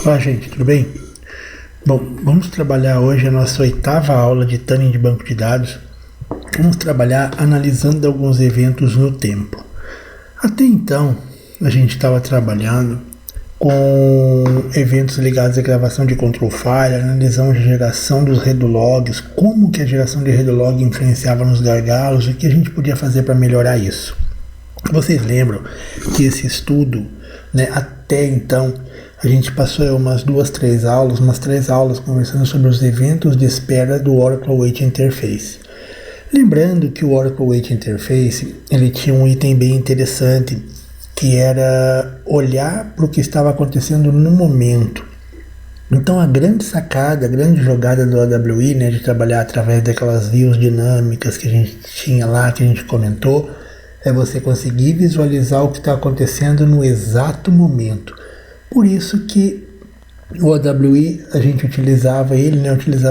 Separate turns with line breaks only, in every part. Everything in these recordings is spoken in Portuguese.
Olá, gente, tudo bem? Bom, vamos trabalhar hoje a nossa 8ª aula de Tuning de banco de dados. Vamos trabalhar analisando alguns eventos no tempo. Até então, a gente estava trabalhando com eventos ligados à gravação de control file, analisando a geração dos redo logs, como que a geração de redo log influenciava nos gargalos, o que a gente podia fazer para melhorar isso. Vocês lembram que esse estudo, até então, a gente passou umas 3 aulas conversando sobre os eventos de espera do Oracle Wait Interface. Lembrando que o Oracle Wait Interface, ele tinha um item bem interessante, que era olhar para o que estava acontecendo no momento. Então a grande sacada, a grande jogada do AWI, de trabalhar através daquelas views dinâmicas que a gente tinha lá, que a gente comentou, é você conseguir visualizar o que está acontecendo no exato momento. Por isso que o AWI, a gente utilizava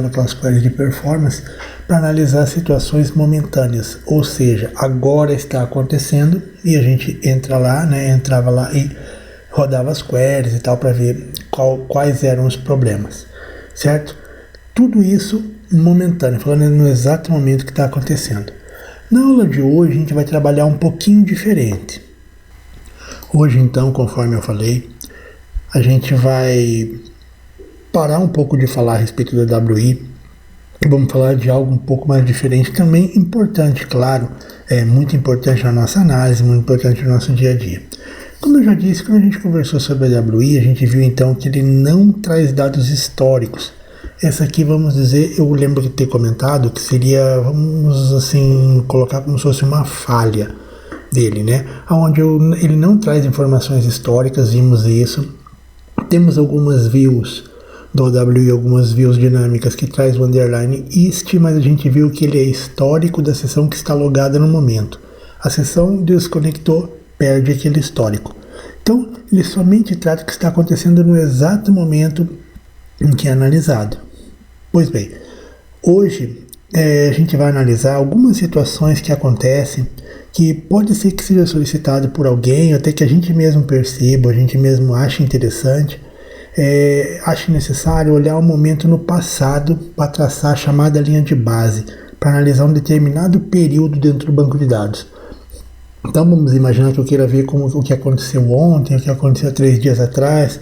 aquelas queries de performance para analisar situações momentâneas, ou seja, agora está acontecendo e a gente entrava lá e rodava as queries e tal para ver quais eram os problemas, certo? Tudo isso momentâneo, falando no exato momento que está acontecendo. Na aula de hoje a gente vai trabalhar um pouquinho diferente. Hoje então, conforme eu falei, a gente vai parar um pouco de falar a respeito do AWI e vamos falar de algo um pouco mais diferente, também importante, claro, muito importante na nossa análise, muito importante no nosso dia a dia. Como eu já disse, quando a gente conversou sobre o AWI, a gente viu então que ele não traz dados históricos. Essa aqui, vamos dizer, eu lembro de ter comentado que seria, vamos assim, colocar como se fosse uma falha dele, onde ele não traz informações históricas, vimos isso. Temos algumas views do OWI, algumas views dinâmicas que traz o underline ist, mas a gente viu que ele é histórico da sessão que está logada no momento. A sessão desconectou, perde aquele histórico. Então, ele somente trata o que está acontecendo no exato momento em que é analisado. Pois bem, hoje a gente vai analisar algumas situações que acontecem que pode ser que seja solicitado por alguém, até que a gente mesmo perceba, a gente mesmo ache interessante, ache necessário olhar um momento no passado para traçar a chamada linha de base, para analisar um determinado período dentro do banco de dados. Então vamos imaginar que eu queira ver o que aconteceu ontem, o que aconteceu 3 dias atrás.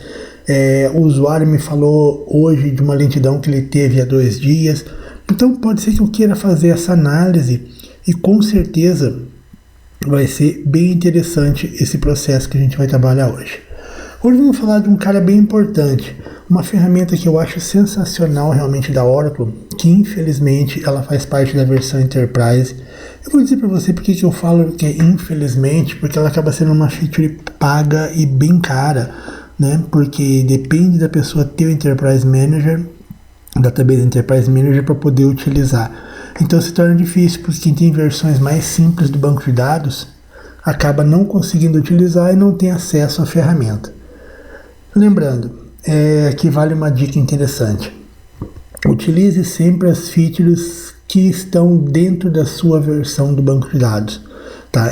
O usuário me falou hoje de uma lentidão que ele teve há 2 dias. Então pode ser que eu queira fazer essa análise e com certeza vai ser bem interessante esse processo que a gente vai trabalhar hoje. Hoje vamos falar de um cara bem importante, uma ferramenta que eu acho sensacional realmente da Oracle, que infelizmente ela faz parte da versão Enterprise. Eu vou dizer para você porque que eu falo que é infelizmente, porque ela acaba sendo uma feature paga e bem cara, porque depende da pessoa ter o Enterprise Manager, Database Enterprise Manager para poder utilizar. Então se torna difícil, porque quem tem versões mais simples do banco de dados acaba não conseguindo utilizar e não tem acesso à ferramenta. Lembrando, que vale uma dica interessante. Utilize sempre as features que estão dentro da sua versão do banco de dados.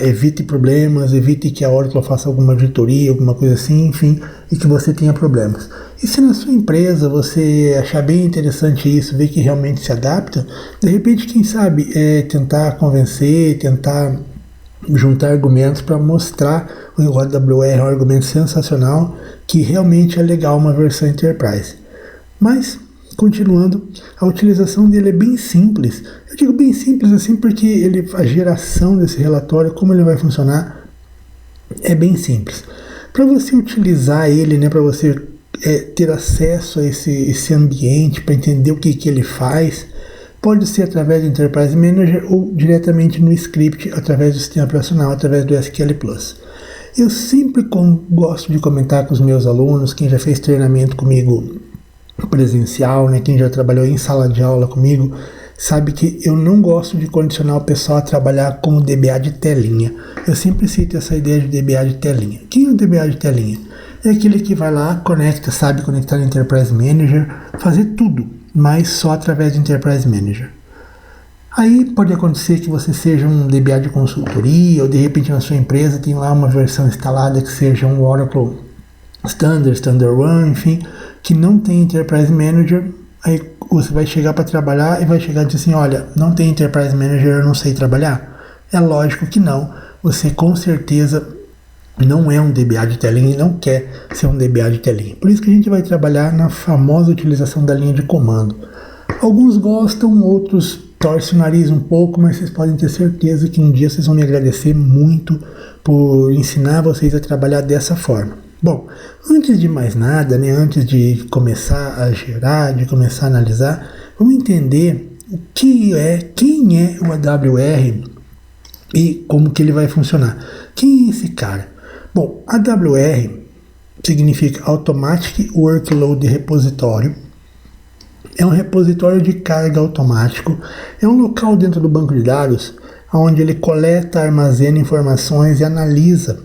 Evite problemas, evite que a Oracle faça alguma auditoria, alguma coisa assim, enfim, e que você tenha problemas. E se na sua empresa você achar bem interessante isso, ver que realmente se adapta, de repente, quem sabe, tentar convencer, tentar juntar argumentos para mostrar o OWR é um argumento sensacional, que realmente é legal uma versão Enterprise. Mas, continuando, a utilização dele é bem simples. Eu digo bem simples assim porque a geração desse relatório, como ele vai funcionar, é bem simples. Para você utilizar ele, para você ter acesso a esse ambiente, para entender o que ele faz, pode ser através do Enterprise Manager ou diretamente no script, através do sistema operacional, através do SQL Plus. Eu sempre gosto de comentar com os meus alunos, quem já fez treinamento comigo presencial, quem já trabalhou em sala de aula comigo, sabe que eu não gosto de condicionar o pessoal a trabalhar como DBA de telinha. Eu sempre cito essa ideia de DBA de telinha. Quem é o DBA de telinha? É aquele que vai lá, sabe conectar no Enterprise Manager, fazer tudo, mas só através do Enterprise Manager. Aí pode acontecer que você seja um DBA de consultoria, ou de repente na sua empresa tem lá uma versão instalada que seja um Oracle Standard, Standard One, enfim, que não tem Enterprise Manager, aí você vai chegar para trabalhar e vai chegar e dizer assim, olha, não tem Enterprise Manager, eu não sei trabalhar? É lógico que não. Você com certeza não é um DBA de telinha e não quer ser um DBA de telinha. Por isso que a gente vai trabalhar na famosa utilização da linha de comando. Alguns gostam, outros torcem o nariz um pouco, mas vocês podem ter certeza que um dia vocês vão me agradecer muito por ensinar vocês a trabalhar dessa forma. Bom, antes de mais nada, né, antes de começar a gerar, de começar a analisar, vamos entender quem é o AWR e como que ele vai funcionar. Quem é esse cara? Bom, AWR significa Automatic Workload Repository. É um repositório de carga automático. É um local dentro do banco de dados onde ele coleta, armazena informações e analisa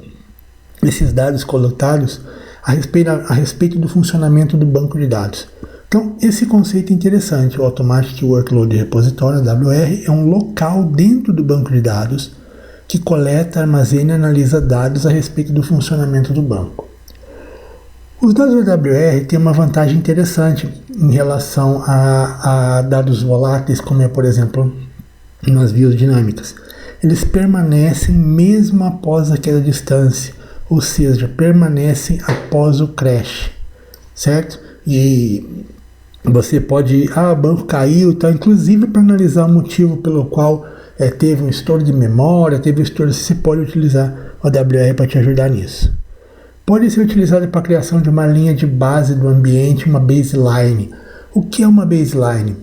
esses dados coletados a respeito do funcionamento do banco de dados. Então, esse conceito é interessante. O Automatic Workload Repository, AWR, é um local dentro do banco de dados que coleta, armazena e analisa dados a respeito do funcionamento do banco. Os dados da AWR têm uma vantagem interessante em relação a dados voláteis, como é, por exemplo, nas views dinâmicas. Eles permanecem mesmo após aquela distância, ou seja, permanecem após o crash, certo? E você pode, o banco caiu, tá? Inclusive para analisar o motivo pelo qual teve um estouro de memória, teve um estouro, você pode utilizar o AWR para te ajudar nisso. Pode ser utilizado para a criação de uma linha de base do ambiente, uma baseline. O que é uma baseline?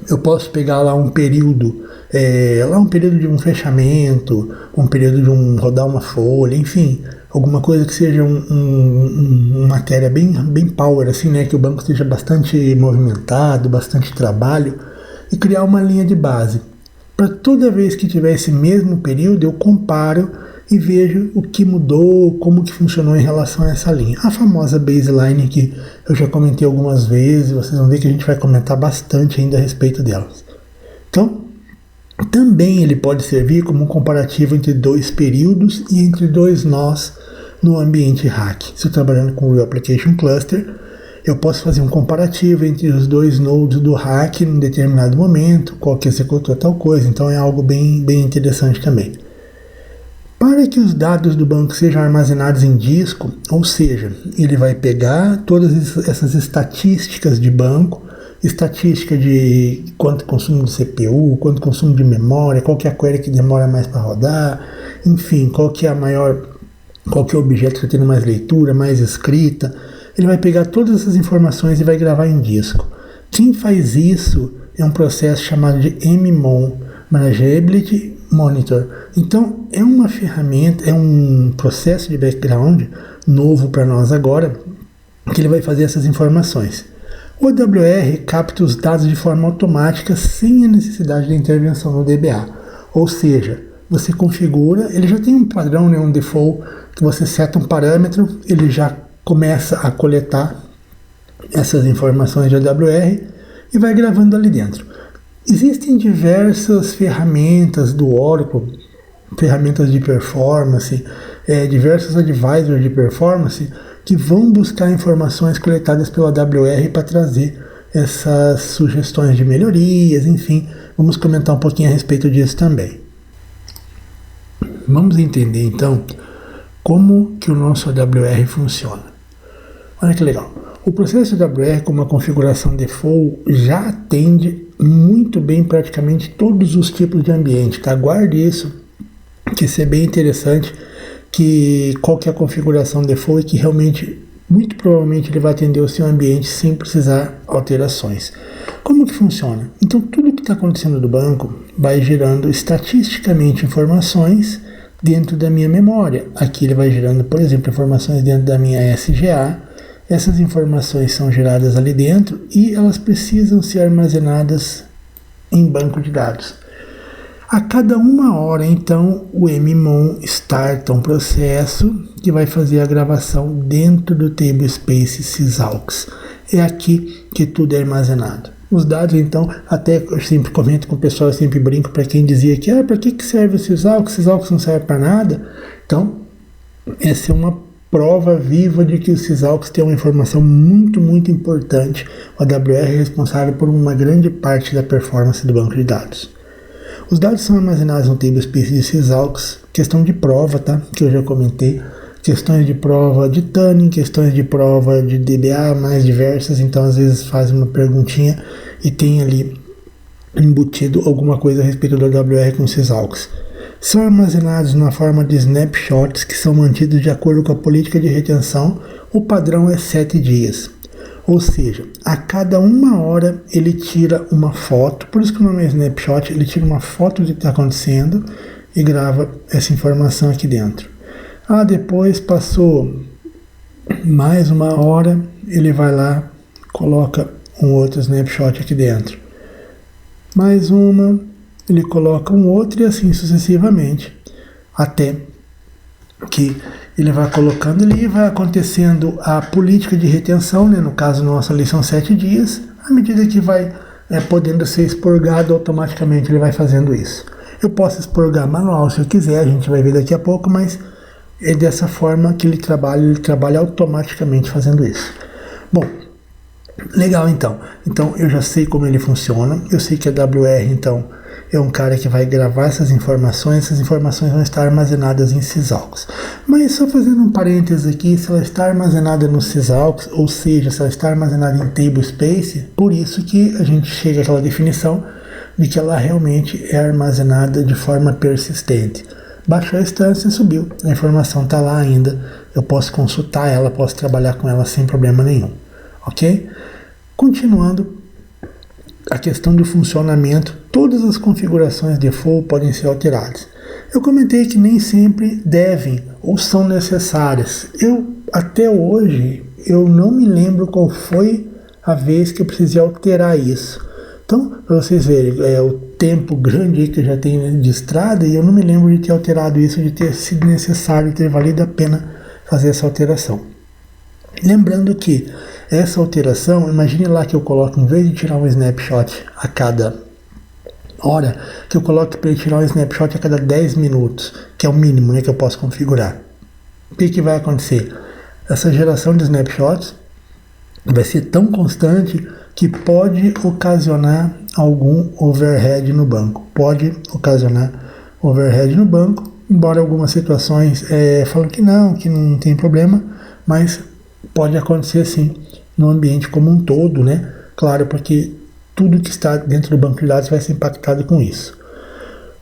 Eu posso pegar lá um período, de um fechamento, um período de rodar uma folha, enfim, alguma coisa que seja uma matéria bem power, assim, né, que o banco esteja bastante movimentado, bastante trabalho, e criar uma linha de base. Para toda vez que tiver esse mesmo período, eu comparo e vejo o que mudou, como que funcionou em relação a essa linha. A famosa baseline que eu já comentei algumas vezes, vocês vão ver que a gente vai comentar bastante ainda a respeito delas. Então, também ele pode servir como um comparativo entre dois períodos e entre dois nós no ambiente RAC. Se eu estou trabalhando com o Real Application Cluster, eu posso fazer um comparativo entre os dois nodes do RAC em um determinado momento, qual que executou tal coisa, então é algo bem interessante também. Para que os dados do banco sejam armazenados em disco, ou seja, ele vai pegar todas essas estatísticas de banco, estatística de quanto consumo de CPU, quanto consumo de memória, qual que é a query que demora mais para rodar, enfim, qual que é o objeto que está tendo mais leitura, mais escrita. Ele vai pegar todas essas informações e vai gravar em disco. Quem faz isso é um processo chamado de MMON, Manageability Monitor. Então, é uma ferramenta, é um processo de background novo para nós agora, que ele vai fazer essas informações. O AWR capta os dados de forma automática sem a necessidade da intervenção no DBA. Ou seja, você configura, ele já tem um padrão, né, um default, que você seta um parâmetro, ele já começa a coletar essas informações de AWR e vai gravando ali dentro. Existem diversas ferramentas do Oracle, ferramentas de performance, diversos advisors de performance que vão buscar informações coletadas pelo AWR para trazer essas sugestões de melhorias, enfim, vamos comentar um pouquinho a respeito disso também. Vamos entender então como que o nosso AWR funciona. Olha que legal. O processo AWR com uma configuração default já atende muito bem praticamente todos os tipos de ambiente, tá? Guarde isso, que isso é bem interessante, que qual que é a configuração default e que realmente, muito provavelmente ele vai atender o seu ambiente sem precisar alterações. Como que funciona? Então tudo que está acontecendo do banco vai gerando estatisticamente informações dentro da minha memória. Aqui ele vai gerando, por exemplo, informações dentro da minha SGA. Essas informações são geradas ali dentro e elas precisam ser armazenadas em banco de dados. A cada 1 hora, então, o MMON starta um processo que vai fazer a gravação dentro do Tablespace sysaux. É aqui que tudo é armazenado. Os dados, então, até eu sempre comento com o pessoal, eu sempre brinco para quem dizia que para que serve o sysaux? O sysaux não serve para nada. Então, essa é uma prova viva de que o sysAUX tem uma informação muito, muito importante. O AWR é responsável por uma grande parte da performance do banco de dados. Os dados são armazenados no tablespace de sysAUX, questão de prova, tá? Que eu já comentei. Questões de prova de tuning, questões de prova de DBA mais diversas, então às vezes faz uma perguntinha e tem ali embutido alguma coisa a respeito do AWR com sysAUX. São armazenados na forma de snapshots que são mantidos de acordo com a política de retenção. O padrão é 7 dias. Ou seja, a cada 1 hora ele tira uma foto, por isso que o nome é snapshot, ele tira uma foto do que está acontecendo e grava essa informação aqui dentro. Depois passou mais 1 hora, ele vai lá, coloca um outro snapshot aqui dentro. Mais uma, ele coloca um outro e assim sucessivamente, até que ele vai colocando ali e vai acontecendo a política de retenção, né? No caso nossa ali são 7 dias, à medida que vai podendo ser expurgado, automaticamente ele vai fazendo isso. Eu posso expurgar manual se eu quiser, a gente vai ver daqui a pouco, mas é dessa forma que ele trabalha automaticamente fazendo isso. Bom, legal então. Então eu já sei como ele funciona, eu sei que a AWR então é um cara que vai gravar essas informações vão estar armazenadas em sysAUX. Mas só fazendo um parênteses aqui, se ela está armazenada no sysAUX, ou seja, se ela está armazenada em tablespace, por isso que a gente chega àquela definição de que ela realmente é armazenada de forma persistente. Baixou a instância, subiu, a informação está lá ainda, eu posso consultar ela, posso trabalhar com ela sem problema nenhum, ok? Continuando, a questão do funcionamento, todas as configurações default podem ser alteradas. Eu comentei que nem sempre devem ou são necessárias. Até hoje, eu não me lembro qual foi a vez que eu precisei alterar isso. Então, para vocês verem, o tempo grande que eu já tenho de estrada e eu não me lembro de ter alterado isso, de ter sido necessário, ter valido a pena fazer essa alteração. Lembrando que essa alteração, imagine lá que eu coloco, em vez de tirar um snapshot a cada hora, que eu coloque para ele tirar um snapshot a cada 10 minutos, que é o mínimo, né, que eu posso configurar. O que vai acontecer? Essa geração de snapshots vai ser tão constante que pode ocasionar algum overhead no banco. Pode ocasionar overhead no banco, embora algumas situações falam que não tem problema, mas pode acontecer sim no ambiente como um todo, né? Claro, porque tudo que está dentro do banco de dados vai ser impactado com isso.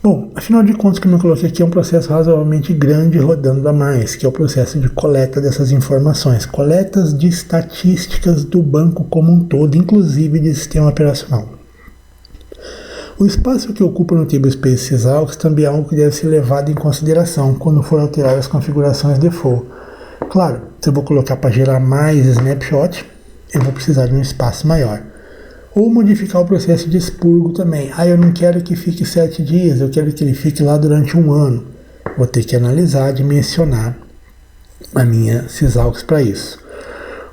Bom, afinal de contas, como eu coloquei aqui, é um processo razoavelmente grande rodando a mais, que é o processo de coleta dessas informações, coletas de estatísticas do banco como um todo, inclusive de sistema operacional. O espaço que ocupa no tablespace sysAUX também é algo que deve ser levado em consideração quando for alterar as configurações default. Claro, se eu vou colocar para gerar mais snapshot, eu vou precisar de um espaço maior. Ou modificar o processo de expurgo também. Eu não quero que fique 7 dias, eu quero que ele fique lá durante 1 ano. Vou ter que analisar, dimensionar a minha sysAUX para isso.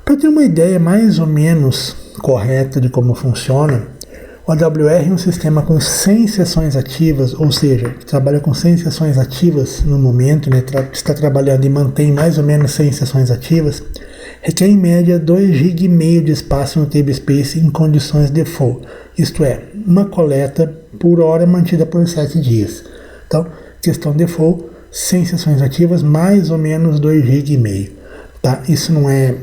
Para ter uma ideia mais ou menos correta de como funciona, o AWR é um sistema com 100 sessões ativas, ou seja, que trabalha com 100 sessões ativas no momento, né, está trabalhando e mantém mais ou menos 100 sessões ativas, requer em média 2,5 GB de espaço no tablespace em condições default, isto é, uma coleta por hora mantida por 7 dias. Então, questão default, 100 sessões ativas, mais ou menos 2,5 GB. Tá? Isso não é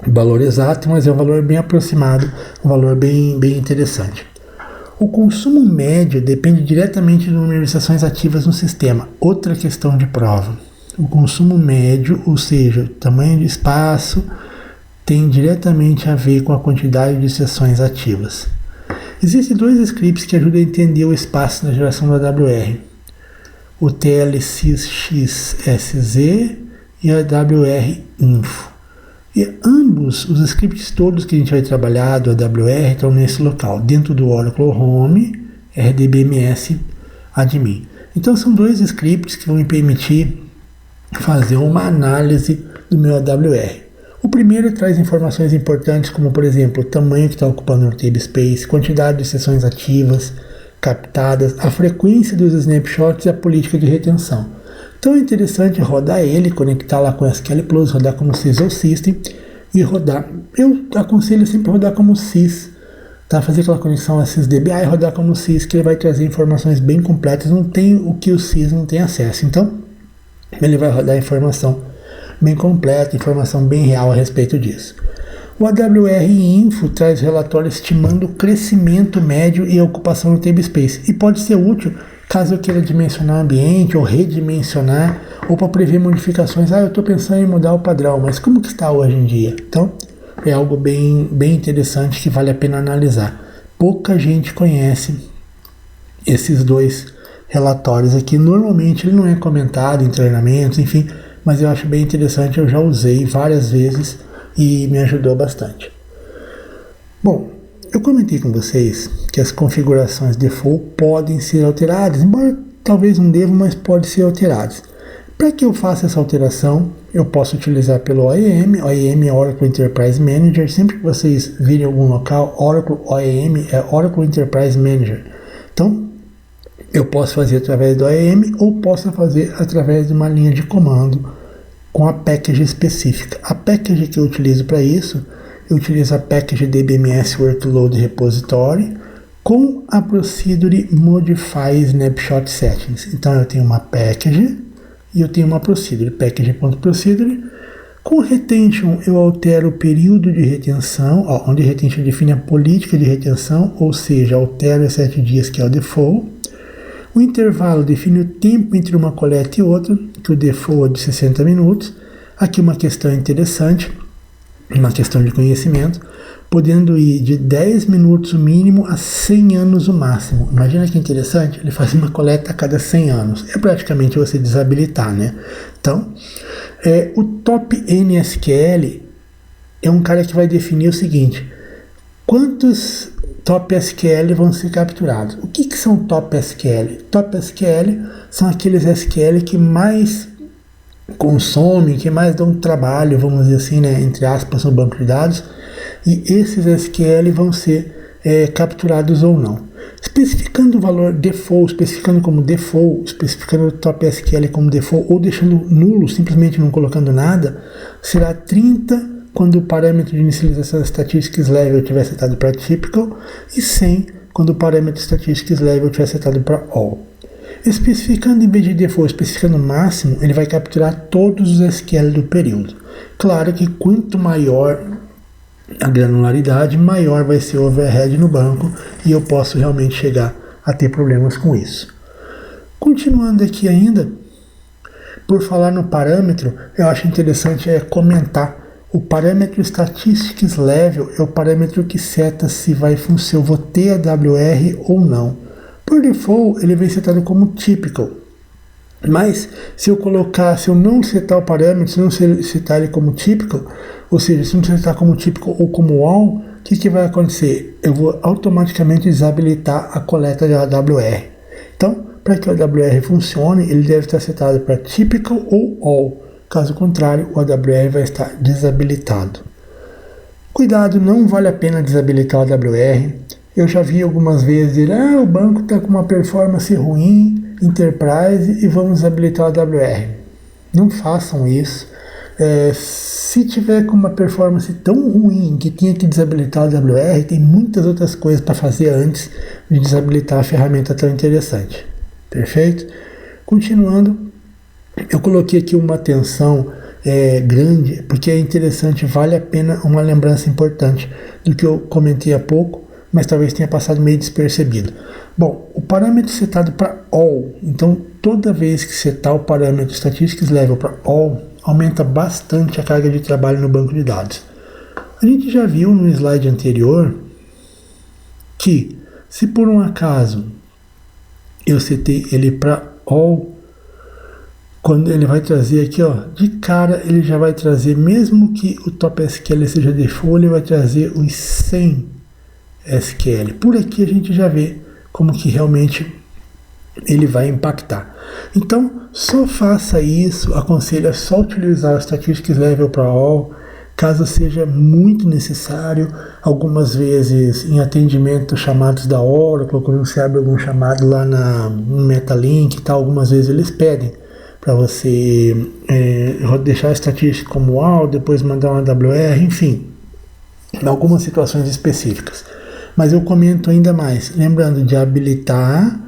valor exato, mas é um valor bem aproximado, um valor bem interessante. O consumo médio depende diretamente do número de sessões ativas no sistema. Outra questão de prova. O consumo médio, ou seja, o tamanho de espaço, tem diretamente a ver com a quantidade de sessões ativas. Existem 2 scripts que ajudam a entender o espaço na geração do AWR. O TLSysXZ e a AWR Info. E ambos os scripts todos que a gente vai trabalhar do AWR estão nesse local, dentro do Oracle Home, RDBMS Admin. Então são 2 scripts que vão me permitir fazer uma análise do meu AWR. O primeiro traz informações importantes como, por exemplo, o tamanho que está ocupando o tablespace, quantidade de sessões ativas captadas, a frequência dos snapshots e a política de retenção. Então é interessante rodar ele, conectar lá com SQL Plus, rodar como Sys ou System e rodar. Eu aconselho sempre rodar como Sys, tá? Fazer aquela conexão a SysDBA e rodar como Sys, que ele vai trazer informações bem completas, não tem o que o Sys não tem acesso. Então ele vai rodar informação bem completa, informação bem real a respeito disso. O AWR Info traz relatório estimando o crescimento médio e a ocupação no Tablespace e pode ser útil caso eu queira dimensionar o ambiente ou redimensionar ou para prever modificações. Eu estou pensando em mudar o padrão, mas como que está hoje em dia? Então é algo bem interessante que vale a pena analisar. Pouca gente conhece esses dois relatórios aqui. Normalmente ele não é comentado em treinamentos, enfim, mas eu acho bem interessante, eu já usei várias vezes e me ajudou bastante. Bom, eu comentei com vocês que as configurações default podem ser alteradas, embora talvez não devam, mas pode ser alteradas. Para que eu faça essa alteração, eu posso utilizar pelo OEM. OEM é Oracle Enterprise Manager. Sempre que vocês virem algum local, Oracle OEM é Oracle Enterprise Manager. Então, eu posso fazer através do OEM ou posso fazer através de uma linha de comando com a package específica. A package que eu utilizo para isso, eu utilizo a package DBMS Workload Repository com a Procedure Modify Snapshot Settings. Então eu tenho uma package e eu tenho uma procedure, package.procedure. Com retention eu altero o período de retenção, onde retention define a política de retenção, ou seja, altero os 7 dias que é o default. O intervalo define o tempo entre uma coleta e outra, que o default é de 60 minutos. Aqui uma questão interessante, uma questão de conhecimento, podendo ir de 10 minutos o mínimo a 100 anos o máximo. Imagina que interessante, ele faz uma coleta a cada 100 anos. É praticamente você desabilitar, né? Então, o top NSQL é um cara que vai definir o seguinte: quantos top SQL vão ser capturados? O que são top SQL? Top SQL são aqueles SQL que mais consomem, que mais dão trabalho, vamos dizer assim, né, entre aspas, no banco de dados, e esses SQL vão ser capturados ou não. Especificando o valor default, especificando como default, especificando o top SQL como default, ou deixando nulo, simplesmente não colocando nada, será 30 quando o parâmetro de inicialização statistics level estiver setado para typical e 100 quando o parâmetro statistics level estiver setado para all. Especificando em vez de default, especificando o máximo, ele vai capturar todos os SQL do período. Claro que quanto maior a granularidade, maior vai ser o overhead no banco e eu posso realmente chegar a ter problemas com isso. Continuando aqui ainda, por falar no parâmetro, eu acho interessante comentar. O parâmetro Statistics Level é o parâmetro que seta se eu vou ter AWR ou não. Por default, ele vem setado como typical. Mas, se eu não setar o parâmetro, se não setar ele como typical, ou seja, se não setar como typical ou como all, o que vai acontecer? Eu vou automaticamente desabilitar a coleta de AWR. Então, para que o AWR funcione, ele deve estar setado para typical ou all. Caso contrário, o AWR vai estar desabilitado. Cuidado, não vale a pena desabilitar o AWR. Eu já vi algumas vezes dizer, o banco está com uma performance ruim, Enterprise, e vamos desabilitar o AWR. Não façam isso. Se tiver com uma performance tão ruim que tinha que desabilitar o AWR, tem muitas outras coisas para fazer antes de desabilitar a ferramenta tão interessante. Perfeito? Continuando. Eu coloquei aqui uma atenção grande, porque é interessante, vale a pena uma lembrança importante do que eu comentei há pouco, mas talvez tenha passado meio despercebido. Bom, o parâmetro setado para all, então toda vez que setar o parâmetro Statistics Level para all, aumenta bastante a carga de trabalho no banco de dados. A gente já viu no slide anterior que, se por um acaso eu setei ele para all, quando ele vai trazer aqui, de cara ele já vai trazer, mesmo que o top SQL seja default, ele vai trazer os 100 SQL. Por aqui a gente já vê como que realmente ele vai impactar. Então, só faça isso, aconselho só utilizar o Statistics Level para all, caso seja muito necessário. Algumas vezes em atendimento chamados da Oracle, quando você abre algum chamado lá no Metalink e tal, algumas vezes eles pedem. para você deixar a estatística como UAU, depois mandar uma AWR, enfim, em algumas situações específicas. Mas eu comento ainda mais, lembrando de habilitar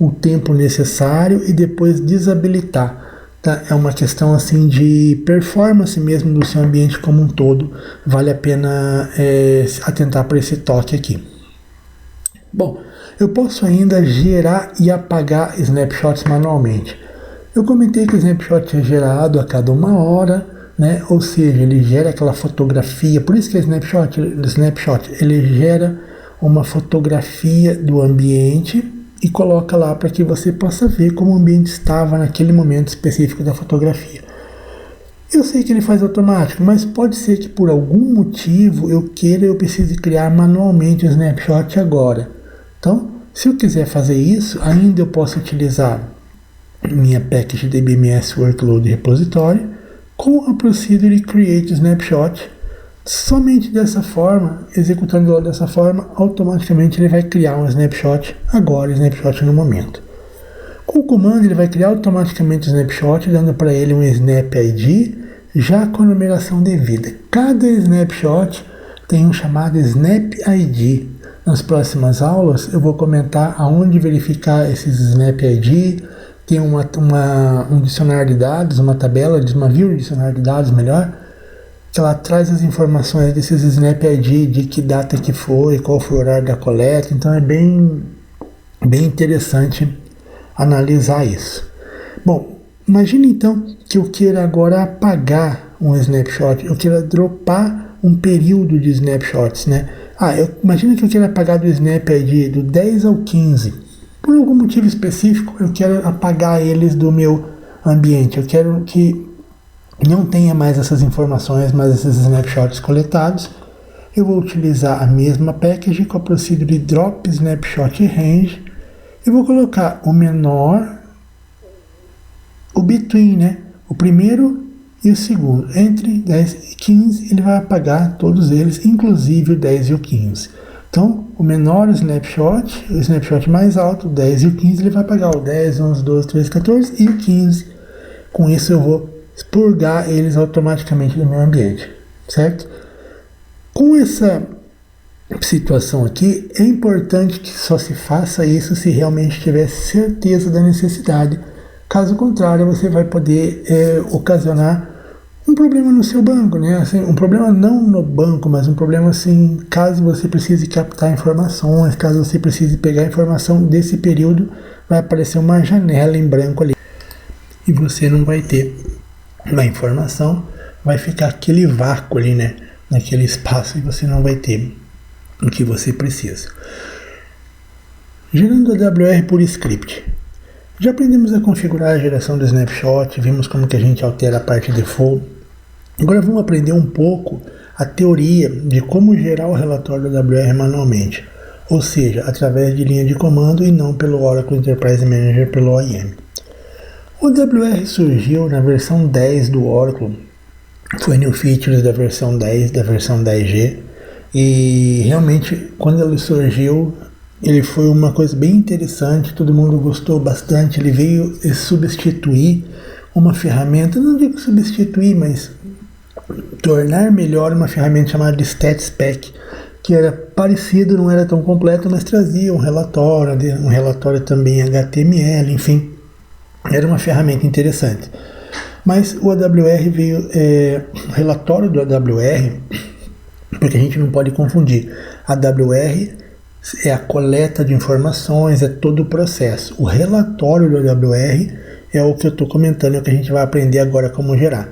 o tempo necessário e depois desabilitar. Tá? É uma questão assim de performance mesmo do seu ambiente como um todo. Vale a pena atentar para esse toque aqui. Bom, eu posso ainda gerar e apagar snapshots manualmente. Eu comentei que o snapshot é gerado a cada 1 hora, né? Ou seja, ele gera aquela fotografia, por isso que é snapshot, ele gera uma fotografia do ambiente e coloca lá para que você possa ver como o ambiente estava naquele momento específico da fotografia. Eu sei que ele faz automático, mas pode ser que por algum motivo eu precise criar manualmente o snapshot agora. Então, se eu quiser fazer isso, ainda eu posso utilizar minha package DBMS Workload Repository com a Procedure Create Snapshot. Somente dessa forma, executando dessa forma, automaticamente ele vai criar um snapshot agora, snapshot no momento. Com o comando ele vai criar automaticamente o snapshot, dando para ele um Snap ID, já com a numeração devida. Cada snapshot tem um chamado Snap ID. Nas próximas aulas eu vou comentar aonde verificar esses Snap ID. Tem um dicionário de dados, uma view de dicionário de dados melhor, que ela traz as informações desses Snap ID, de que data que foi, qual foi o horário da coleta. Então é bem interessante analisar isso. Bom, imagine então que eu queira agora apagar um snapshot, eu queira dropar um período de snapshots, né? Imagina que eu queira apagar do Snap ID do 10 ao 15. Por algum motivo específico, eu quero apagar eles do meu ambiente. Eu quero que não tenha mais essas informações, mais esses snapshots coletados. Eu vou utilizar a mesma package com a procedure Drop Snapshot Range. E vou colocar o menor, o between, né? O primeiro e o segundo. Entre 10 e 15, ele vai apagar todos eles, inclusive o 10 e o 15. Então, o menor snapshot, o snapshot mais alto, o 10 e o 15, ele vai apagar o 10, 11, 12, 13, 14 e o 15. Com isso eu vou expurgar eles automaticamente do meu ambiente, certo? Com essa situação aqui, é importante que só se faça isso se realmente tiver certeza da necessidade. Caso contrário, você vai poder ocasionar um problema no seu banco, né? Assim, um problema não no banco, mas um problema assim, caso você precise captar informações, caso você precise pegar informação desse período, vai aparecer uma janela em branco ali. E você não vai ter uma informação, vai ficar aquele vácuo ali, né? Naquele espaço, e você não vai ter o que você precisa. Gerando a AWR por script. Já aprendemos a configurar a geração do snapshot, vimos como que a gente altera a parte default. Agora vamos aprender um pouco a teoria de como gerar o relatório da AWR manualmente, ou seja, através de linha de comando e não pelo Oracle Enterprise Manager, pelo OIM. O AWR surgiu na versão 10 do Oracle, foi new features da versão 10, da versão 10G, e realmente quando ele surgiu, ele foi uma coisa bem interessante, todo mundo gostou bastante. Ele veio substituir uma ferramenta, não digo substituir, mas tornar melhor uma ferramenta chamada de StatSpec, que era parecido, não era tão completo, mas trazia um relatório também HTML, enfim, era uma ferramenta interessante. Mas o AWR veio, o relatório do AWR, porque a gente não pode confundir, AWR é a coleta de informações, é todo o processo. O relatório do AWR é o que eu estou comentando, é o que a gente vai aprender agora como gerar.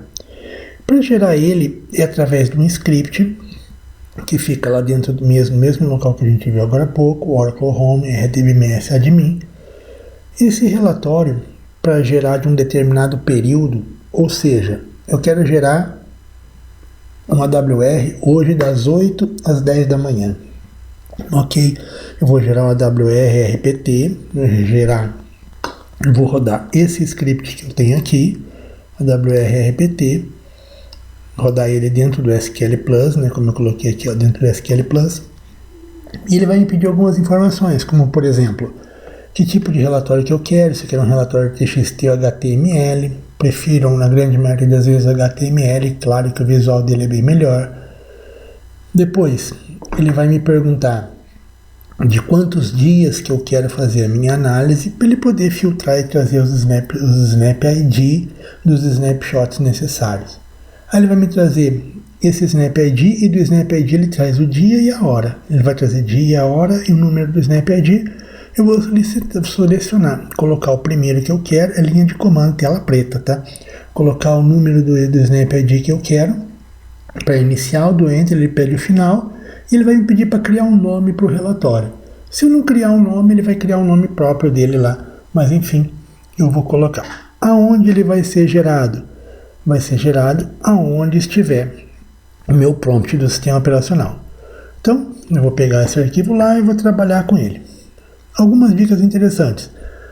Para gerar ele é através de um script que fica lá dentro do mesmo local que a gente viu agora há pouco, Oracle Home, RDBMS Admin. Esse relatório, para gerar de um determinado período, ou seja, eu quero gerar um AWR hoje das 8 às 10 da manhã. Ok, eu vou gerar um AWR RPT, vou rodar esse script que eu tenho aqui, AWR RPT, rodar ele dentro do SQL Plus, né, como eu coloquei aqui, ó, dentro do SQL Plus, e ele vai me pedir algumas informações, como por exemplo, o que tipo de relatório que eu quero, se eu quero um relatório TXT ou HTML, prefiro na grande maioria das vezes HTML, claro que o visual dele é bem melhor. Depois, ele vai me perguntar de quantos dias que eu quero fazer a minha análise, para ele poder filtrar e trazer os Snap ID dos snapshots necessários. Aí ele vai me trazer esse Snap ID, e do Snap ID ele traz o dia e a hora. Ele vai trazer dia, a hora e o número do Snap ID. Eu vou selecionar, colocar o primeiro que eu quero, é linha de comando, tela preta, tá? Colocar o número do Snap ID que eu quero, para iniciar o do Enter, ele pede o final, e ele vai me pedir para criar um nome para o relatório. Se eu não criar um nome, ele vai criar um nome próprio dele lá, mas enfim, eu vou colocar. Aonde ele vai ser gerado? Vai ser gerado aonde estiver o meu prompt do sistema operacional. Então, eu vou pegar esse arquivo lá e vou trabalhar com ele. Algumas dicas interessantes.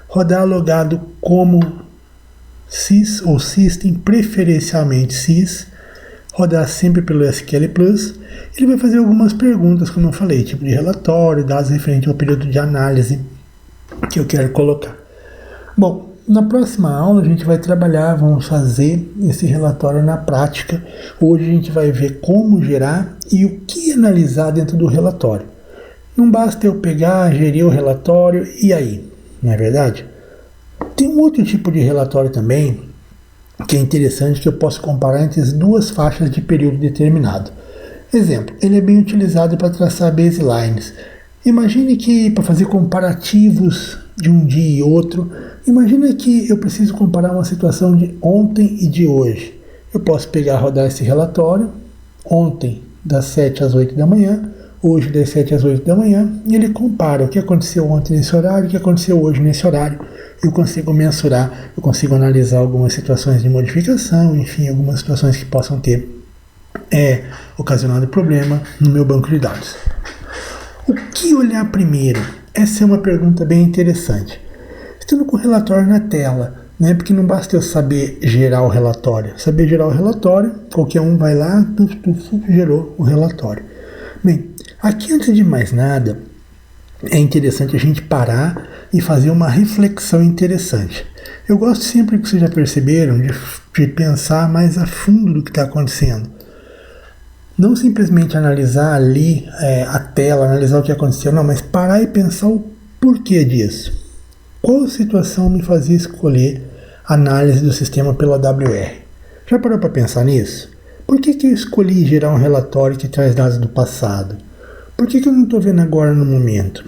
Rodar logado como sys ou system, preferencialmente sys. Rodar sempre pelo SQL Plus. Ele vai fazer algumas perguntas, como eu falei, tipo de relatório, dados referentes ao período de análise que eu quero colocar. Bom, na próxima aula a gente vai trabalhar, vamos fazer esse relatório na prática. Hoje a gente vai ver como gerar e o que analisar dentro do relatório. Não basta eu pegar, gerir o relatório e aí, não é verdade? Tem um outro tipo de relatório também que é interessante, que eu posso comparar entre as duas faixas de período determinado. Exemplo, ele é bem utilizado para traçar baselines. Imagine que para fazer comparativos de um dia e outro, imagina que eu preciso comparar uma situação de ontem e de hoje. Eu posso pegar, rodar esse relatório, ontem das 7 às 8 da manhã, hoje das 7 às 8 da manhã, e ele compara o que aconteceu ontem nesse horário, o que aconteceu hoje nesse horário. Eu consigo mensurar, eu consigo analisar algumas situações de modificação, enfim, algumas situações que possam ter ocasionado problema no meu banco de dados. O que olhar primeiro? Essa é uma pergunta bem interessante. Estando com o relatório na tela, né? Porque não basta eu saber gerar o relatório. Saber gerar o relatório, qualquer um vai lá, gerou o relatório. Bem, aqui antes de mais nada, é interessante a gente parar e fazer uma reflexão interessante. Eu gosto sempre, que vocês já perceberam, de pensar mais a fundo do que está acontecendo. Não simplesmente analisar ali a tela, analisar o que aconteceu, não, mas parar e pensar o porquê disso. Qual situação me fazia escolher a análise do sistema pela WR? Já parou para pensar nisso? Por que eu escolhi gerar um relatório que traz dados do passado? Por que eu não estou vendo agora no momento?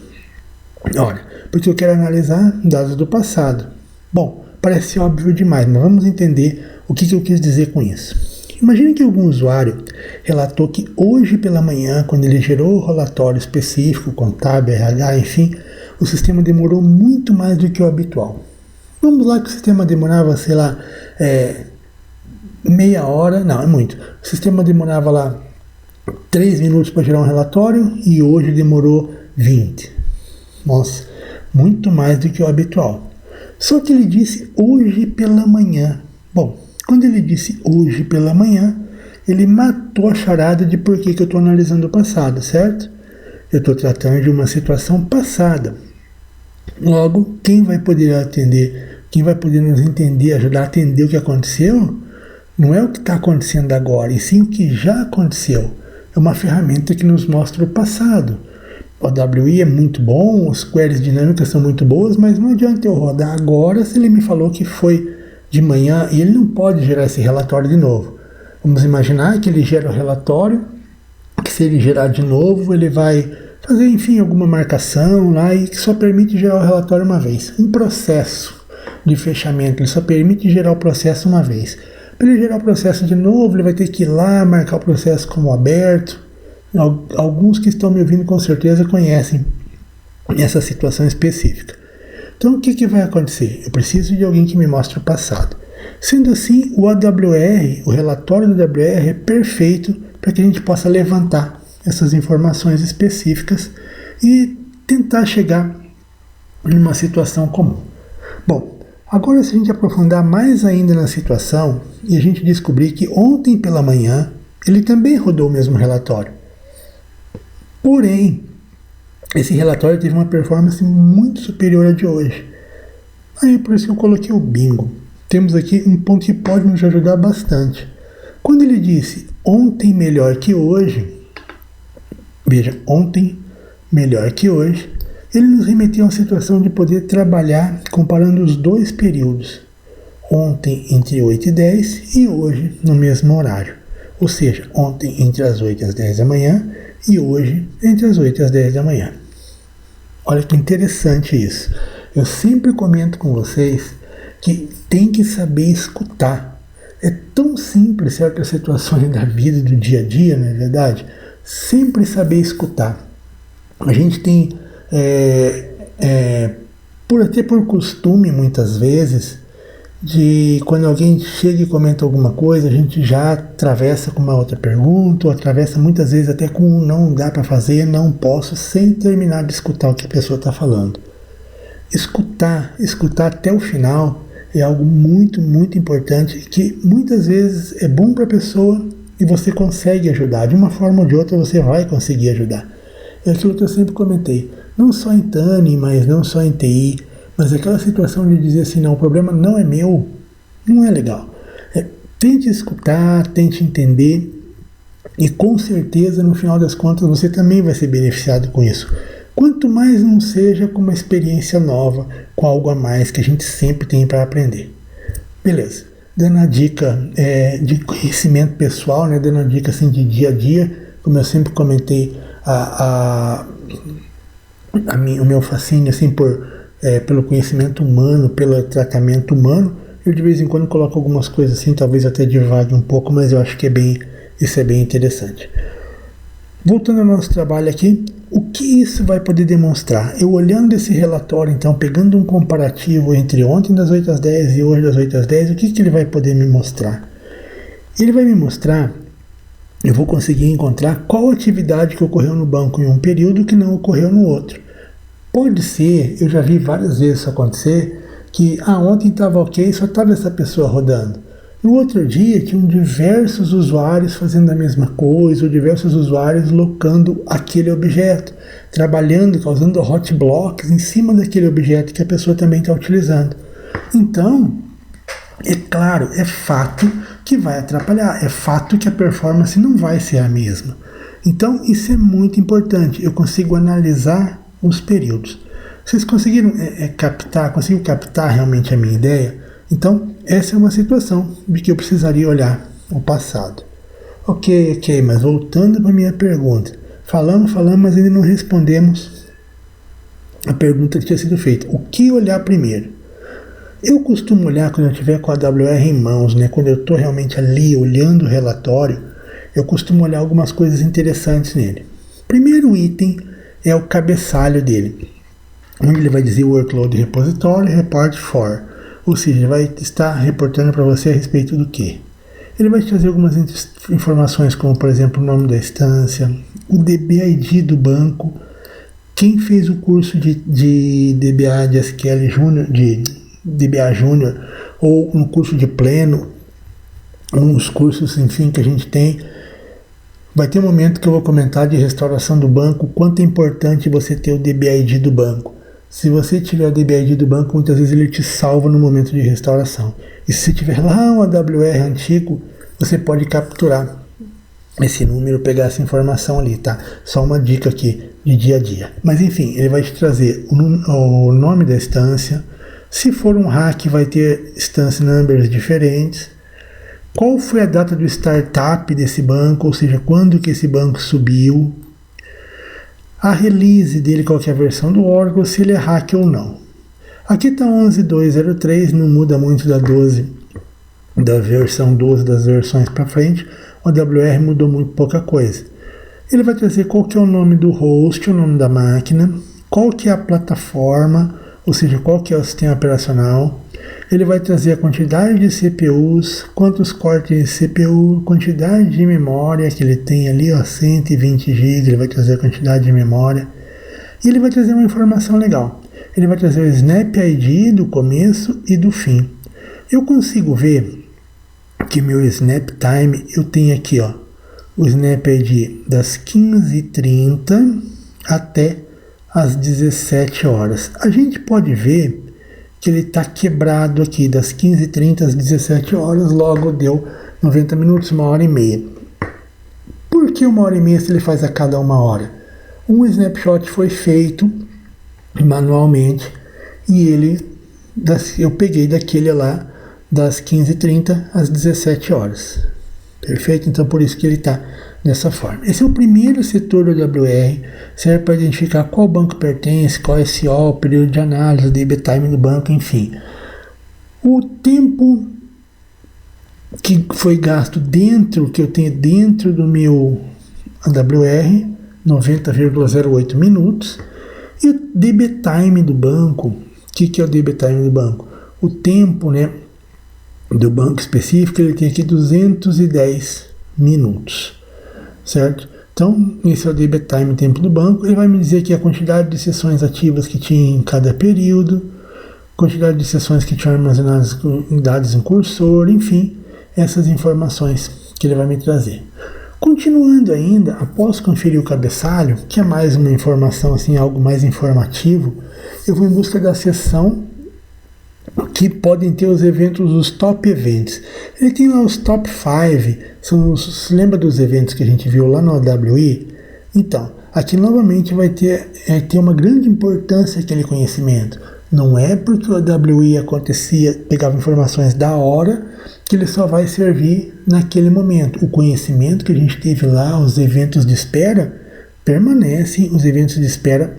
Olha, porque eu quero analisar dados do passado. Bom, parece óbvio demais, mas vamos entender o que eu quis dizer com isso. Imagine que algum usuário relatou que hoje pela manhã, quando ele gerou o relatório específico, contábil, RH, enfim, o sistema demorou muito mais do que o habitual. Vamos lá que o sistema demorava, sei lá, meia hora, não, é muito. O sistema demorava lá 3 minutos para gerar um relatório e hoje demorou 20. Nossa, muito mais do que o habitual. Só que ele disse hoje pela manhã. Bom, quando ele disse hoje pela manhã, ele matou a charada de por que eu estou analisando o passado, certo? Eu estou tratando de uma situação passada. Logo, quem vai poder atender, quem vai poder nos entender, ajudar a entender o que aconteceu, não é o que está acontecendo agora, e sim o que já aconteceu. É uma ferramenta que nos mostra o passado. O OWI é muito bom, as queries dinâmicas são muito boas, mas não adianta eu rodar agora se ele me falou que foi de manhã e ele não pode gerar esse relatório de novo. Vamos imaginar que ele gera o relatório, que se ele gerar de novo, ele vai fazer, enfim, alguma marcação lá e que só permite gerar o relatório uma vez. Um processo de fechamento, ele só permite gerar o processo uma vez. Para ele gerar o processo de novo, ele vai ter que ir lá, marcar o processo como aberto. Alguns que estão me ouvindo com certeza conhecem essa situação específica. Então o que vai acontecer? Eu preciso de alguém que me mostre o passado. Sendo assim, o AWR, o relatório do AWR é perfeito para que a gente possa levantar essas informações específicas e tentar chegar numa situação comum. Bom, agora se a gente aprofundar mais ainda na situação e a gente descobrir que ontem pela manhã ele também rodou o mesmo relatório. Porém, esse relatório teve uma performance muito superior à de hoje. Aí por isso que eu coloquei o bingo. Temos aqui um ponto que pode nos ajudar bastante. Quando ele disse ontem melhor que hoje, veja, ontem melhor que hoje, ele nos remeteu a uma situação de poder trabalhar comparando os dois períodos. Ontem entre 8 e 10 e hoje no mesmo horário. Ou seja, ontem entre as 8 e as 10 da manhã e hoje entre as 8 e as 10 da manhã. Olha que interessante isso. Eu sempre comento com vocês que tem que saber escutar. É tão simples certas situações da vida e do dia a dia, não é verdade? Sempre saber escutar. A gente tem, até por costume muitas vezes, de quando alguém chega e comenta alguma coisa, a gente já atravessa com uma outra pergunta, ou atravessa muitas vezes até com um não dá para fazer, não posso, sem terminar de escutar o que a pessoa está falando. Escutar até o final é algo muito, muito importante, que muitas vezes é bom para a pessoa e você consegue ajudar. De uma forma ou de outra você vai conseguir ajudar. É aquilo que eu sempre comentei, não só em TANI, mas não só em TI, mas aquela situação de dizer assim, não, o problema não é meu, não é legal. Tente escutar, tente entender e com certeza no final das contas você também vai ser beneficiado com isso. Quanto mais não seja com uma experiência nova, com algo a mais que a gente sempre tem para aprender. Beleza, dando a dica de conhecimento pessoal, né, dando a dica assim, de dia a dia, como eu sempre comentei, o meu fascínio assim, pelo conhecimento humano, pelo tratamento humano, eu de vez em quando coloco algumas coisas assim, talvez até divague um pouco, mas eu acho que isso é bem interessante. Voltando ao nosso trabalho aqui, o que isso vai poder demonstrar? Eu olhando esse relatório, então, pegando um comparativo entre ontem das 8 às 10 e hoje das 8 às 10, o que ele vai poder me mostrar? Ele vai me mostrar, eu vou conseguir encontrar qual atividade que ocorreu no banco em um período que não ocorreu no outro. Pode ser, eu já vi várias vezes isso acontecer, que ontem estava ok, só estava essa pessoa rodando. No outro dia, tinham diversos usuários fazendo a mesma coisa, ou diversos usuários locando aquele objeto, trabalhando, causando hot blocks em cima daquele objeto que a pessoa também está utilizando. Então, é claro, é fato que vai atrapalhar, é fato que a performance não vai ser a mesma. Então, isso é muito importante, eu consigo analisar os períodos. Vocês conseguiram conseguiram captar realmente a minha ideia? Então, essa é uma situação de que eu precisaria olhar o passado. Ok, mas voltando para a minha pergunta. Falamos, mas ainda não respondemos a pergunta que tinha sido feita. O que olhar primeiro? Eu costumo olhar quando eu estiver com a AWR em mãos, né? Quando eu estou realmente ali olhando o relatório, eu costumo olhar algumas coisas interessantes nele. Primeiro item é o cabeçalho dele, onde ele vai dizer Workload Repository Report for, ou seja, ele vai estar reportando para você a respeito do que? Ele vai te trazer algumas informações como, por exemplo, o nome da instância, o DBID do banco, quem fez o curso de DBA de SQL Júnior, de DBA Júnior, ou um curso de pleno, uns cursos, enfim, que a gente tem. Vai ter um momento que eu vou comentar de restauração do banco, quanto é importante você ter o DBID do banco. Se você tiver o DBID do banco, muitas vezes ele te salva no momento de restauração. E se tiver lá um AWR antigo, você pode capturar esse número, pegar essa informação ali, tá? Só uma dica aqui de dia a dia. Mas enfim, ele vai te trazer o nome da instância. Se for um hack, vai ter instance numbers diferentes. Qual foi a data do startup desse banco, ou seja, quando que esse banco subiu. A release dele, qual que é a versão do Oracle, se ele é hack ou não. Aqui está 11.2.03, não muda muito da versão 12 das versões para frente. O AWR mudou muito pouca coisa. Ele vai trazer qual que é o nome do host, o nome da máquina, qual que é a plataforma, ou seja, qual que é o sistema operacional. Ele vai trazer a quantidade de CPUs, quantos cortes de CPU, quantidade de memória que ele tem ali, 120 GB, ele vai trazer a quantidade de memória. E ele vai trazer uma informação legal. Ele vai trazer o Snap ID do começo e do fim. Eu consigo ver que meu Snap Time, eu tenho aqui, o Snap ID das 15h30 até às 17 horas. A gente pode ver que ele está quebrado aqui, das 15h30 às 17 horas, logo deu 90 minutos, 1h30. Por que 1h30 se ele faz a cada 1 hora? Um snapshot foi feito manualmente e eu peguei daquele lá das 15h30 às 17 horas. Perfeito? Então por isso que ele está dessa forma. Esse é o primeiro setor do WR, serve para identificar qual banco pertence, qual é SO, o período de análise, o DB time do banco, enfim. O tempo que foi gasto que eu tenho dentro do meu AWR, 90,08 minutos. E o DB time do banco, o que é o DB time do banco? O tempo, né, do banco específico, ele tem aqui 210 minutos. Certo? Então, esse é o DB time, tempo do banco. Ele vai me dizer aqui a quantidade de sessões ativas que tinha em cada período, quantidade de sessões que tinham armazenadas em dados em cursor, enfim, essas informações que ele vai me trazer. Continuando ainda, após conferir o cabeçalho, que é mais uma informação, assim, algo mais informativo, eu vou em busca da seção que podem ter os eventos, os top events. Ele tem lá os top 5, se lembra dos eventos que a gente viu lá no AWI? Então, aqui novamente vai ter uma grande importância aquele conhecimento. Não é porque o AWI pegava informações da hora, que ele só vai servir naquele momento. O conhecimento que a gente teve lá, os eventos de espera, permanecem. Os eventos de espera,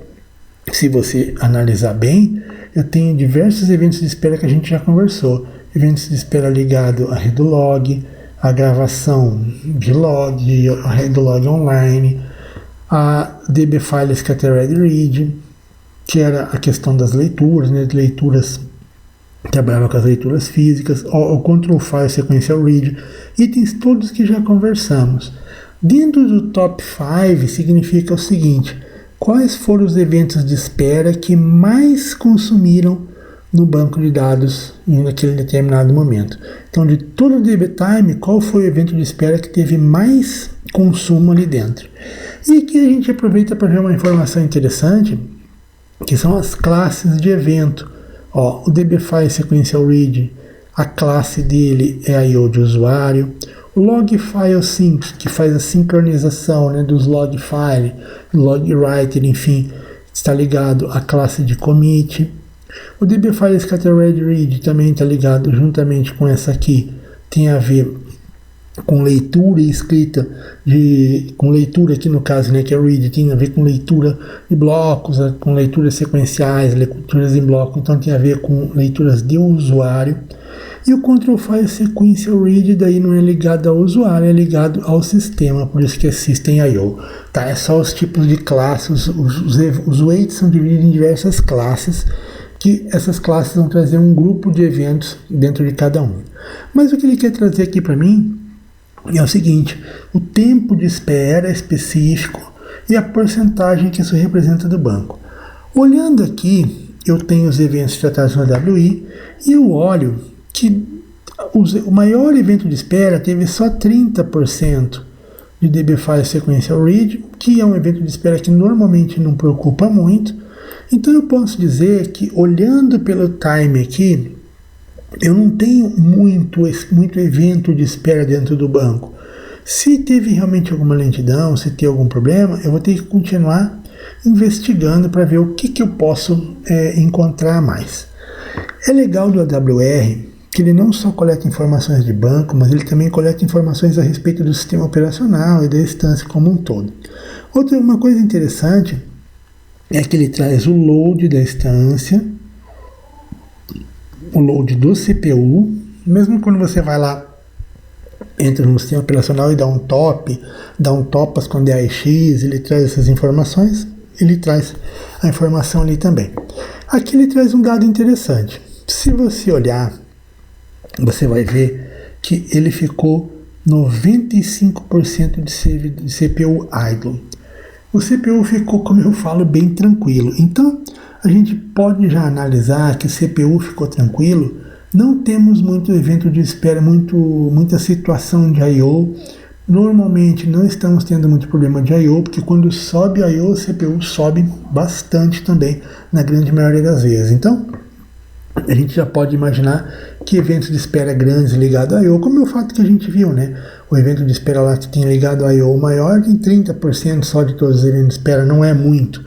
se você analisar bem, eu tenho diversos eventos de espera que a gente já conversou. Eventos de espera ligado a RedoLog, a gravação de log, a RedoLog online, a DB File Scattered Read, que era a questão das leituras, né, de leituras, trabalhava com as leituras físicas, o Control File Sequential Read, itens todos que já conversamos. Dentro do top 5 significa o seguinte: quais foram os eventos de espera que mais consumiram no banco de dados naquele determinado momento. Então, de todo o DB Time, qual foi o evento de espera que teve mais consumo ali dentro? E aqui a gente aproveita para ver uma informação interessante, que são as classes de evento. O DBFile Sequential Read, a classe dele é a I/O de usuário. O log file sync, que faz a sincronização, né, dos log file, log writer, enfim, está ligado à classe de commit. O DB File Scattered Read também está ligado juntamente com essa aqui, tem a ver com leitura e escrita, com leitura aqui no caso, né, que é read, tem a ver com leitura de blocos, com leituras sequenciais, leituras em bloco, então tem a ver com leituras de usuário. E o Control File Sequential Read daí não é ligado ao usuário, é ligado ao sistema, por isso que é System I/O. Tá? É só os tipos de classes, os weights são divididos em diversas classes, que essas classes vão trazer um grupo de eventos dentro de cada um. Mas o que ele quer trazer aqui para mim é o seguinte: o tempo de espera específico e a porcentagem que isso representa do banco. Olhando aqui, eu tenho os eventos tratados no AWI e eu olho que o maior evento de espera teve só 30% de DB File Sequential Read, que é um evento de espera que normalmente não preocupa muito. Então eu posso dizer que, olhando pelo time aqui, eu não tenho muito evento de espera dentro do banco. Se teve realmente alguma lentidão, se tem algum problema, eu vou ter que continuar investigando para ver o que eu posso encontrar mais. É legal do AWR que ele não só coleta informações de banco, mas ele também coleta informações a respeito do sistema operacional e da instância como um todo. Uma coisa interessante é que ele traz o load da instância, o load do CPU, mesmo quando você vai lá, entra no sistema operacional e dá um topas com DAX, ele traz essas informações, ele traz a informação ali também. Aqui ele traz um dado interessante. Se você olhar, você vai ver que ele ficou 95% de CPU idle. O CPU ficou, como eu falo, bem tranquilo. Então, a gente pode já analisar que o CPU ficou tranquilo. Não temos muito evento de espera, muita situação de I/O Normalmente não estamos tendo muito problema de I/O, porque quando sobe I/O, o CPU sobe bastante também, na grande maioria das vezes. Então, a gente já pode imaginar que eventos de espera grandes ligados a I/O, como é o fato que a gente viu, né? O evento de espera lá que tem ligado a I/O maior tem 30% só de todos os eventos de espera, não é muito,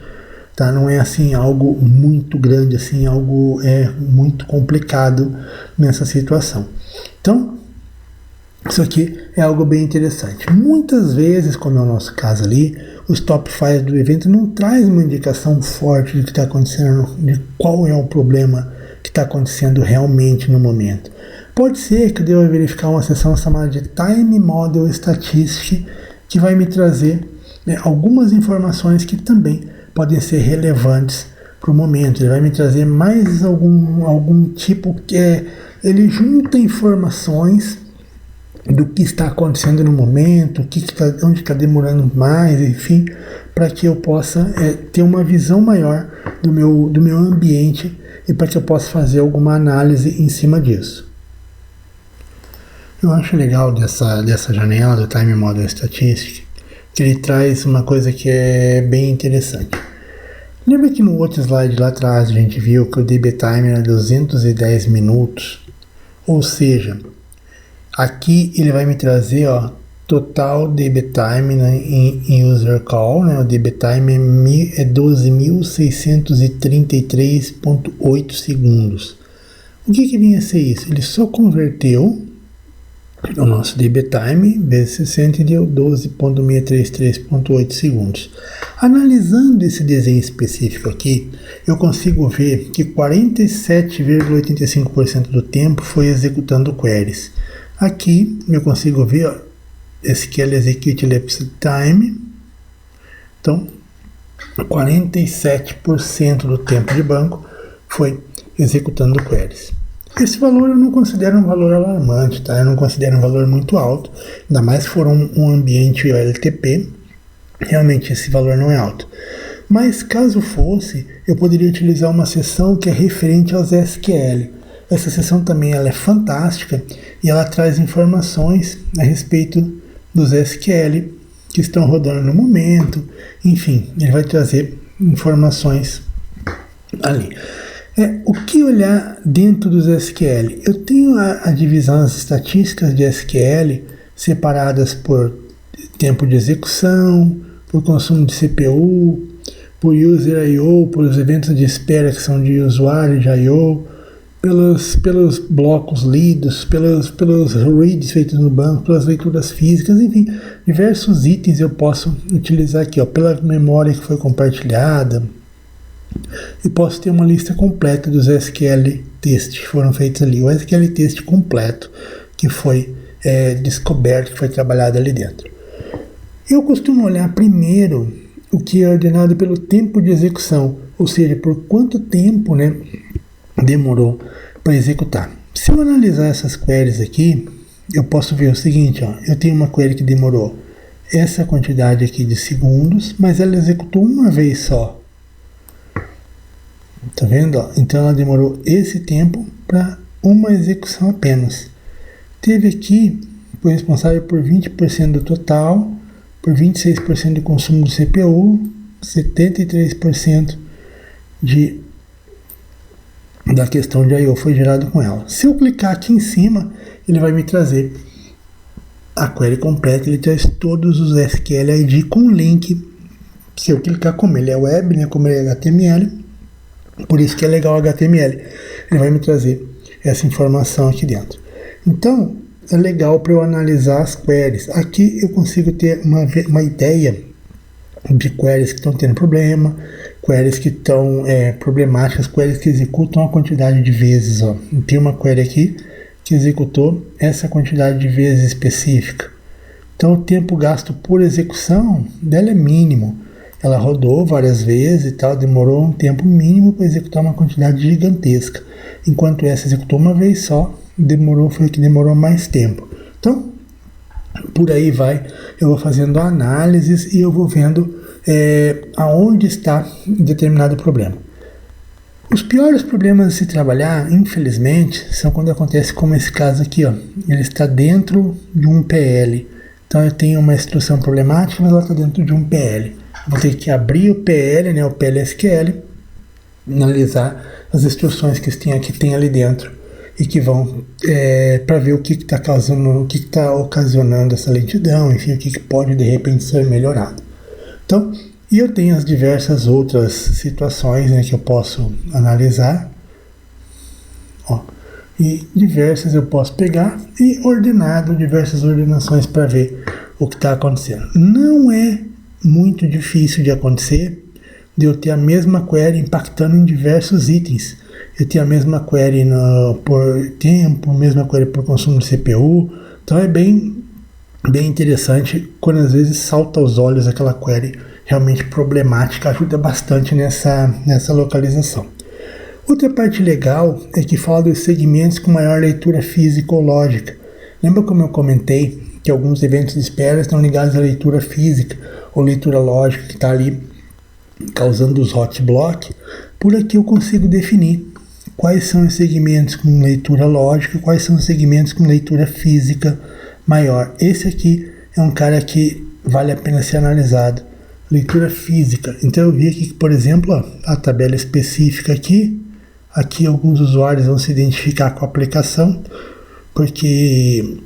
tá? Não é assim algo muito grande, assim, algo muito complicado nessa situação. Então, isso aqui é algo bem interessante. Muitas vezes, como é o nosso caso ali, os top files do evento não traz uma indicação forte do que está acontecendo, de qual é o problema que está acontecendo realmente no momento. Pode ser que eu deva verificar uma seção chamada de Time Model Statistics, que vai me trazer algumas informações que também podem ser relevantes para o momento. Ele vai me trazer mais algum tipo que ele junta informações do que está acontecendo no momento, onde está demorando mais, enfim, para que eu possa ter uma visão maior do meu ambiente e para que eu possa fazer alguma análise em cima disso. Eu acho legal dessa janela do Time Model Statistics que ele traz uma coisa que é bem interessante. Lembra que no outro slide lá atrás a gente viu que o DB Time era 210 minutos? Ou seja, aqui ele vai me trazer total DB Time, né, em User Call, né, o DB Time é 12.633.8 segundos. O que vinha a ser isso? Ele só converteu o nosso DB Time vezes 60 e deu 12.633.8 segundos. Analisando esse desenho específico aqui, eu consigo ver que 47,85% do tempo foi executando queries. Aqui eu consigo ver SQL Execute Elapsed Time. Então, 47% do tempo de banco foi executando queries. Esse valor eu não considero um valor alarmante, tá? Eu não considero um valor muito alto, ainda mais se for um ambiente OLTP, realmente esse valor não é alto. Mas caso fosse, eu poderia utilizar uma seção que é referente aos SQL. Essa seção também ela é fantástica e ela traz informações a respeito dos SQL que estão rodando no momento, enfim, ele vai trazer informações ali. O que olhar dentro dos SQL? Eu tenho a divisão das estatísticas de SQL separadas por tempo de execução, por consumo de CPU, por user I/O, por os eventos de espera que são de usuário de I/O, pelos blocos lidos, pelos reads feitos no banco, pelas leituras físicas, enfim, diversos itens eu posso utilizar aqui, pela memória que foi compartilhada. E posso ter uma lista completa dos SQL tests que foram feitos ali, o SQL test completo que foi descoberto, que foi trabalhado ali dentro. Eu costumo olhar primeiro o que é ordenado pelo tempo de execução, ou seja, por quanto tempo, né, demorou para executar. Se eu analisar essas queries aqui, eu posso ver o seguinte, eu tenho uma query que demorou essa quantidade aqui de segundos, mas ela executou uma vez só. Tá vendo? Então ela demorou esse tempo para uma execução apenas. Teve aqui, foi responsável por 20% do total, por 26% de consumo do CPU, 73% da questão de I/O foi gerado com ela. Se eu clicar aqui em cima, ele vai me trazer a query completa, ele traz todos os SQL ID com link. Se eu clicar, como ele é web, né, como ele é HTML, por isso que é legal o HTML, ele vai me trazer essa informação aqui dentro. Então, é legal para eu analisar as queries. Aqui eu consigo ter uma ideia de queries que estão tendo problema, queries que estão problemáticas, queries que executam a quantidade de vezes. Tem uma query aqui que executou essa quantidade de vezes específica. Então o tempo gasto por execução dela é mínimo. Ela rodou várias vezes e tal, demorou um tempo mínimo para executar uma quantidade gigantesca. Enquanto essa executou uma vez só, foi o que demorou mais tempo. Então, por aí vai, eu vou fazendo análises e eu vou vendo aonde está determinado problema. Os piores problemas de se trabalhar, infelizmente, são quando acontece como esse caso aqui, ele está dentro de um PL Então eu tenho uma instrução problemática, mas ela está dentro de um PL. Vou ter que abrir o PL, né, o PLSQL, analisar as instruções que tem ali dentro e que vão para ver o que está causando, o que está ocasionando essa lentidão, enfim, o que pode de repente ser melhorado. Então, e eu tenho as diversas outras situações, né, que eu posso analisar. Ó, e diversas eu posso pegar e ordenado diversas ordenações para ver o que está acontecendo. Não é muito difícil de acontecer de eu ter a mesma query impactando em diversos itens. Eu tenho a mesma query por tempo, a mesma query por consumo de CPU. Então é bem interessante quando às vezes salta aos olhos aquela query realmente problemática, ajuda bastante nessa localização. Outra parte legal é que fala dos segmentos com maior leitura física ou lógica. Lembra como eu comentei que alguns eventos de espera estão ligados à leitura física ou leitura lógica que está ali causando os hot block? Por aqui eu consigo definir quais são os segmentos com leitura lógica, quais são os segmentos com leitura física maior. Esse aqui é um cara que vale a pena ser analisado. Leitura física. Então eu vi aqui que, por exemplo, a tabela específica aqui alguns usuários vão se identificar com a aplicação, porque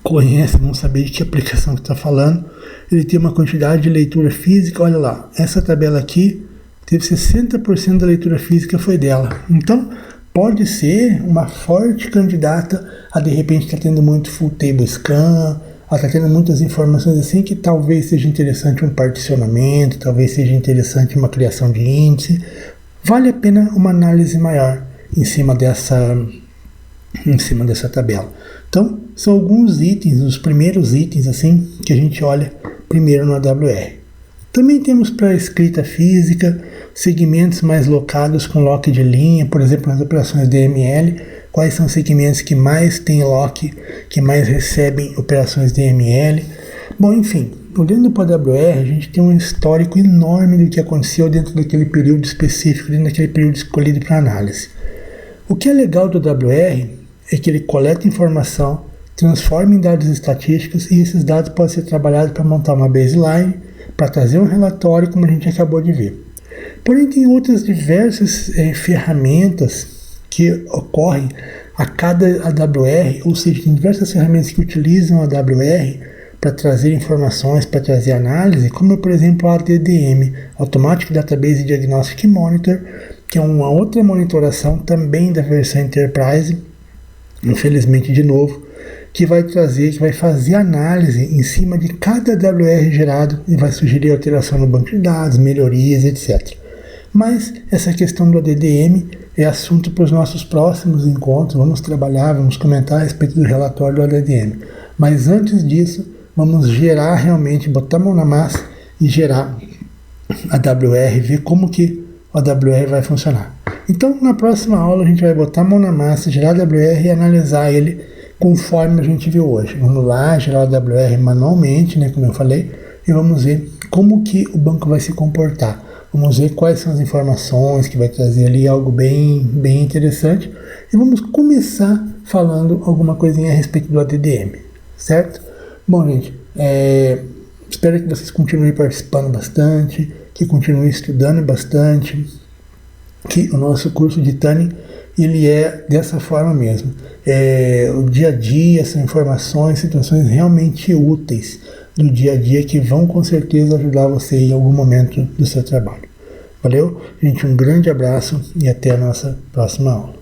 conhecem, vão saber de que aplicação que está falando. Ele tem uma quantidade de leitura física, olha lá, essa tabela aqui teve 60% da leitura física foi dela. Então, pode ser uma forte candidata a de repente estar tendo muito full table scan, a estar tendo muitas informações assim que talvez seja interessante um particionamento, talvez seja interessante uma criação de índice. Vale a pena uma análise maior em cima dessa tabela. Então, são alguns itens, os primeiros itens assim que a gente olha primeiro no AWR. Também temos para escrita física, segmentos mais locados com lock de linha, por exemplo, nas operações DML, quais são os segmentos que mais têm lock, que mais recebem operações DML. Bom, enfim, olhando para o AWR, a gente tem um histórico enorme do que aconteceu dentro daquele período específico, dentro daquele período escolhido para análise. O que é legal do AWR é que ele coleta informação, transforma em dados estatísticos e esses dados podem ser trabalhados para montar uma baseline, para trazer um relatório, como a gente acabou de ver. Porém, tem outras diversas ferramentas que ocorrem a cada AWR, ou seja, tem diversas ferramentas que utilizam a AWR para trazer informações, para trazer análise, como por exemplo a ADDM, Automatic Database Diagnostic Monitor, que é uma outra monitoração também da versão Enterprise, infelizmente de novo, que vai fazer análise em cima de cada AWR gerado e vai sugerir alteração no banco de dados, melhorias, etc. Mas essa questão do ADDM é assunto para os nossos próximos encontros, vamos trabalhar, vamos comentar a respeito do relatório do ADDM. Mas antes disso, vamos gerar realmente, botar a mão na massa e gerar a AWR, ver como que o AWR vai funcionar. Então, na próxima aula, a gente vai botar a mão na massa, gerar a AWR e analisar ele conforme a gente viu hoje. Vamos lá, gerar o AWR manualmente, né, como eu falei, e vamos ver como que o banco vai se comportar. Vamos ver quais são as informações que vai trazer ali, algo bem interessante. E vamos começar falando alguma coisinha a respeito do ADDM, certo? Bom, gente, espero que vocês continuem participando bastante, que continuem estudando bastante, que o nosso curso de Tuning, ele é dessa forma mesmo. O dia a dia, são informações, situações realmente úteis do dia a dia que vão com certeza ajudar você em algum momento do seu trabalho. Valeu? Gente, um grande abraço e até a nossa próxima aula.